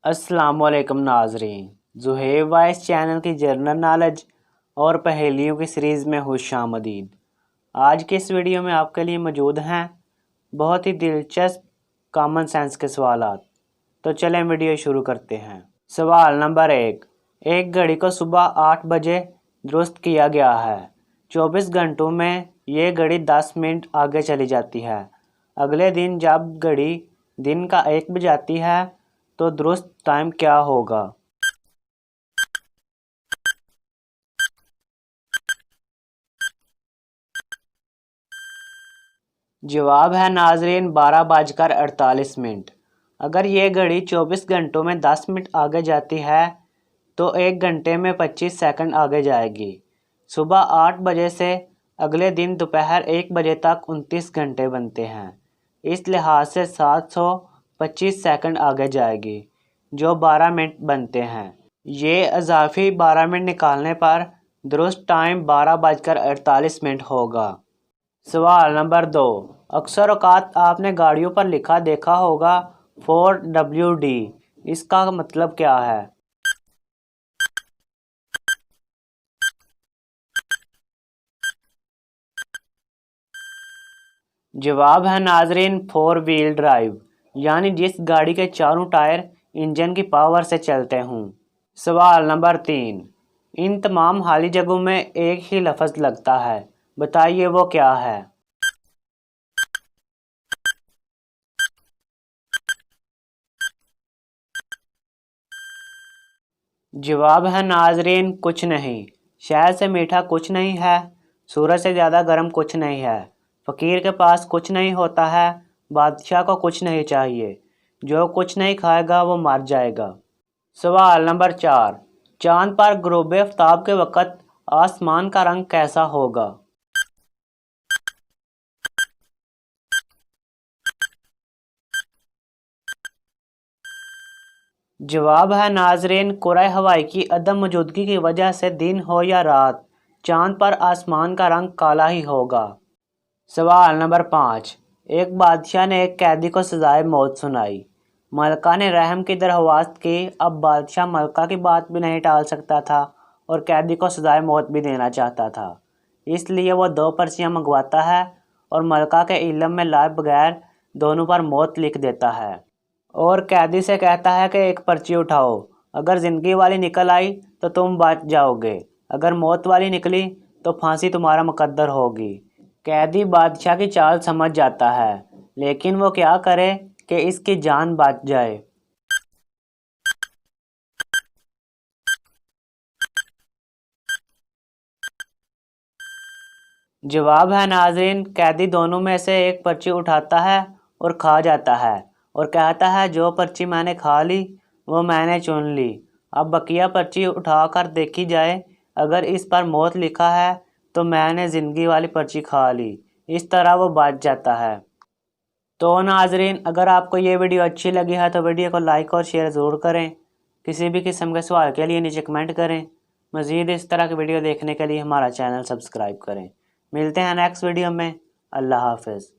अस्सलाम वालेकुम नाजरीन, ज़ुहैब वाइस चैनल की जनरल नॉलेज और पहेलियों की सीरीज़ में खुशामदीद। आज के इस वीडियो में आपके लिए मौजूद हैं बहुत ही दिलचस्प कॉमन सेंस के सवालात। तो चलें वीडियो शुरू करते हैं। सवाल नंबर 1। एक घड़ी को सुबह 8 बजे दुरुस्त किया गया है। 24 घंटों में ये घड़ी 10 मिनट आगे चली जाती है। अगले दिन जब घड़ी दिन का 1 बजाती है तो दुरुस्त टाइम क्या होगा? जवाब है नाजरीन 12:48। अगर ये घड़ी 24 घंटों में 10 मिनट आगे जाती है तो 1 घंटे में 25 सेकंड आगे जाएगी। सुबह 8 बजे से अगले दिन दोपहर 1 बजे तक 29 घंटे बनते हैं। इस लिहाज से 725 सेकंड आगे जाएगी, जो 12 मिनट बनते हैं। ये इजाफी 12 मिनट निकालने पर दुरुस्त टाइम 12:48 होगा। सवाल नंबर 2। अक्सर औकात आपने गाड़ियों पर लिखा देखा होगा 4WD। इसका मतलब क्या है? जवाब है नाजरीन 4 व्हील ड्राइव, यानी जिस गाड़ी के चारों टायर इंजन की पावर से चलते हों। सवाल नंबर 3। इन तमाम खाली जगहों में एक ही लफ्ज़ लगता है, बताइए वो क्या है? जवाब है नाजरीन कुछ नहीं। शहद से मीठा कुछ नहीं है, सूरज से ज़्यादा गर्म कुछ नहीं है, फ़कीर के पास कुछ नहीं होता है, बादशाह को कुछ नहीं चाहिए, जो कुछ नहीं खाएगा वो मर जाएगा। सवाल नंबर 4। चांद पर ग़ुरूब आफ़ताब के वक़्त आसमान का रंग कैसा होगा? जवाब है नाजरीन कुराए हवाई की अदम मौजूदगी की वजह से दिन हो या रात, चांद पर आसमान का रंग काला ही होगा। सवाल नंबर 5। एक बादशाह ने एक कैदी को सजाए मौत सुनाई। मलका ने रहम की दरख्वास्त की। अब बादशाह मलका की बात भी नहीं टाल सकता था और कैदी को सजाए मौत भी देना चाहता था। इसलिए वो 2 पर्चियाँ मंगवाता है और मलका के इल्म में लाए बगैर दोनों पर मौत लिख देता है और कैदी से कहता है कि एक पर्ची उठाओ, अगर ज़िंदगी वाली निकल आई तो तुम बच जाओगे, अगर मौत वाली निकली तो फांसी तुम्हारा मुकद्दर होगी। कैदी बादशाह की चाल समझ जाता है, लेकिन वो क्या करे कि इसकी जान बच जाए। जवाब है नाजरीन कैदी दोनों में से एक पर्ची उठाता है और खा जाता है और कहता है जो पर्ची मैंने खा ली वो मैंने चुन ली। अब बकिया पर्ची उठाकर देखी जाए, अगर इस पर मौत लिखा है तो मैंने ज़िंदगी वाली पर्ची खा ली। इस तरह वो बच जाता है। तो नाजरीन, अगर आपको ये वीडियो अच्छी लगी है तो वीडियो को लाइक और शेयर ज़रूर करें। किसी भी किस्म के सवाल के लिए नीचे कमेंट करें। मज़ीद इस तरह की वीडियो देखने के लिए हमारा चैनल सब्सक्राइब करें। मिलते हैं नेक्स्ट वीडियो में। अल्लाह हाफ़िज़।